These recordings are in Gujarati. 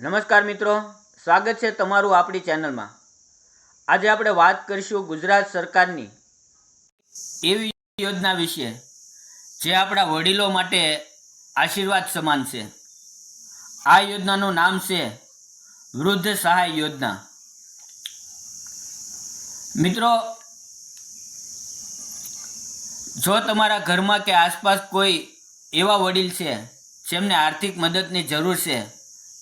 નમસ્કાર મિત્રો, સ્વાગત છે તમારું આપણી ચેનલમાં। આજે આપણે વાત કરીશું ગુજરાત સરકારની એવી યોજના વિશે જે આપણા વડીલો માટે આશીર્વાદ સમાન છે। આ યોજનાનું નામ છે વૃદ્ધ સહાય યોજના। મિત્રો, જો તમારા ઘરમાં કે આસપાસ કોઈ એવા વડીલ છે જેમને આર્થિક મદદની જરૂર છે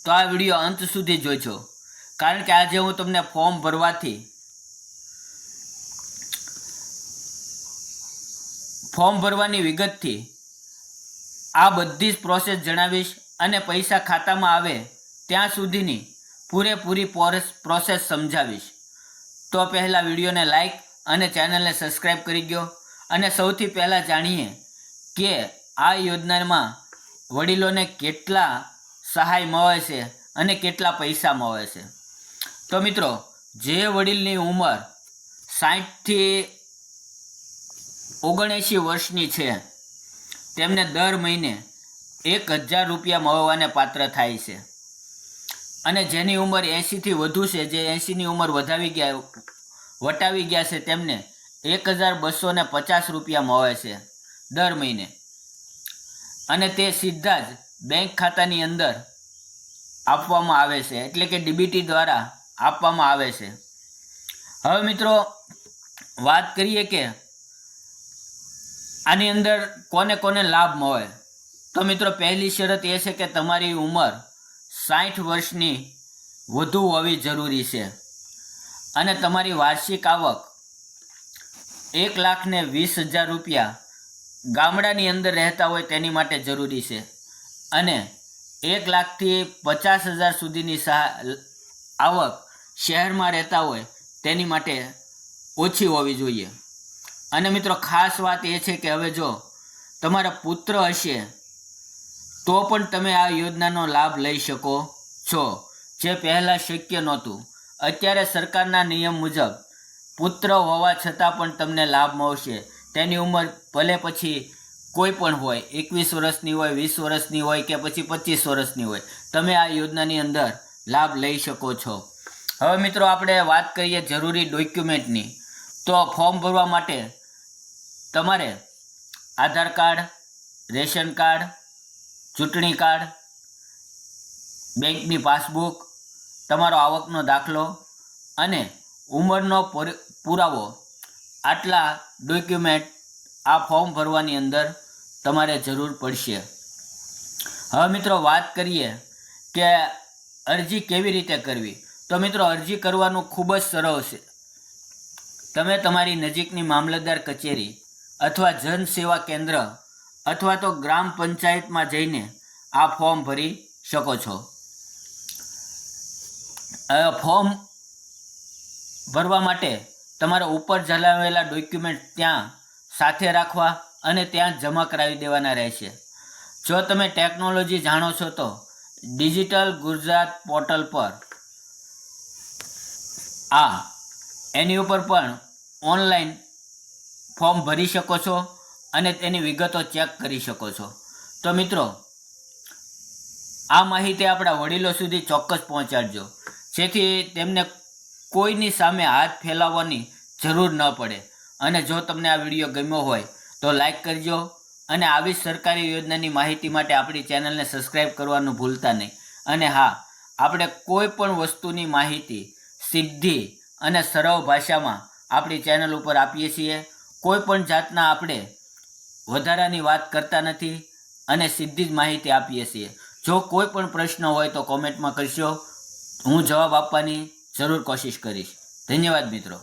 તો આ વિડીયો અંત સુધી જોજો, કારણ કે આજે હું તમને ફોર્મ ભરવાની વિગતથી આ બધી જ પ્રોસેસ જણાવીશ અને પૈસા ખાતામાં આવે ત્યાં સુધીની પૂરેપૂરી પ્રોસેસ સમજાવીશ। તો પહેલાં વિડીયોને લાઈક અને ચેનલને સબસ્ક્રાઈબ કરી દો અને સૌથી પહેલાં જાણીએ કે આ યોજનામાં વડીલોને કેટલા સહાય મળે છે અને કેટલા પૈસા મળે છે। તો મિત્રો, જે વડીલની ઉંમર 60 થી 79 વર્ષની છે તેમને દર મહિને 1000 રૂપિયા મળવાને પાત્ર થાય છે, અને જેની ઉંમર 80 થી વધુ છે, જે 80ની ઉંમર વટાવી ગયા છે, તેમને 1250 રૂપિયા મળે છે દર મહિને, અને તે સીધા જ બેંક ખાતાની અંદર આપવામાં આવે છે, એટલે કે ડીબીટી દ્વારા આપવામાં આવે છે। હવે મિત્રો, વાત કરીએ કે આની અંદર કોને કોને લાભ મળે। તો મિત્રો, પહેલી શરત એ છે કે તમારી ઉંમર 60 વર્ષની વધુ હોવી જરૂરી છે અને તમારી વાર્ષિક આવક 1,20,000 રૂપિયા ગામડાની અંદર રહેતા હોય તેની માટે જરૂરી છે, અને 1,00,000 થી 50,000 સુધીની આવક શહેરમાં રહેતા હોય તેની માટે ઓછી હોવી જોઈએ। અને મિત્રો, ખાસ વાત એ છે કે હવે જો તમારા પુત્ર હશે તો પણ તમે આ યોજનાનો લાભ લઈ શકો છો, જે પહેલાં શક્ય નહોતું। અત્યારે સરકારના નિયમ મુજબ પુત્ર હોવા છતાં પણ તમને લાભ મળશે। તેની ઉંમર ભલે પછી કોઈ પણ હોય, 21 વર્ષની હોય, 20 વર્ષની હોય કે પછી 25 વર્ષની હોય, તમે આ યોજનાની અંદર લાભ લઈ શકો છો। હવે મિત્રો, આપણે વાત કરીએ જરૂરી ડોક્યુમેન્ટની। તો ફોર્મ ભરવા માટે તમારે આધાર કાર્ડ, રેશન કાર્ડ, ચૂંટણી કાર્ડ, બેંકની પાસબુક, તમારો આવકનો દાખલો અને ઉંમરનો પુરાવો, આટલા ડોક્યુમેન્ટ આ ફોર્મ ભરવાની અંદર તમારે જરૂર પડશે। હવે મિત્રો, વાત કરીએ કે અરજી કેવી રીતે કરવી। તો મિત્રો, અરજી કરવાનું ખૂબ જ સરળ છે। તમે તમારી નજીકની મામલતદાર કચેરી અથવા જન સેવા કેન્દ્ર અથવા તો ગ્રામ પંચાયતમાં જઈને આ ફોર્મ ભરી શકો છો। ફોર્મ ભરવા માટે તમારે ઉપર જણાવેલા ડોક્યુમેન્ટ ત્યાં સાથે રાખવા અને ત્યાં જમા કરાવી દેવાના રહેશે। જો તમે ટેકનોલોજી જાણો છો તો ડિજિટલ ગુજરાત પોર્ટલ પર એની ઉપર પણ ઓનલાઈન ફોર્મ ભરી શકો છો અને તેની વિગતો ચેક કરી શકો છો। તો મિત્રો, આ માહિતી આપણા વડીલો સુધી ચોક્કસ પહોંચાડજો, જેથી તેમને કોઈની સામે હાથ ફેલાવવાની જરૂર ન પડે। અને જો તમને આ વિડીયો ગમ્યો હોય તો લાઈક કરજો, અને આવી સરકારી યોજનાની માહિતી માટે આપણી ચેનલને સબસ્ક્રાઈબ કરવાનું ભૂલતા નહીં। અને હા, આપણે કોઈ પણ વસ્તુની માહિતી સીધી અને સરળ ભાષામાં આપણી ચેનલ ઉપર આપીએ છીએ। કોઈ પણ જાતના આપણે વધારાની વાત કરતા નથી અને સીધી જ માહિતી આપીએ છીએ। જો કોઈ પણ પ્રશ્ન હોય તો કોમેન્ટમાં કરશો, હું જવાબ આપવાની જરૂર કોશિશ કરીશ। ધન્યવાદ મિત્રો।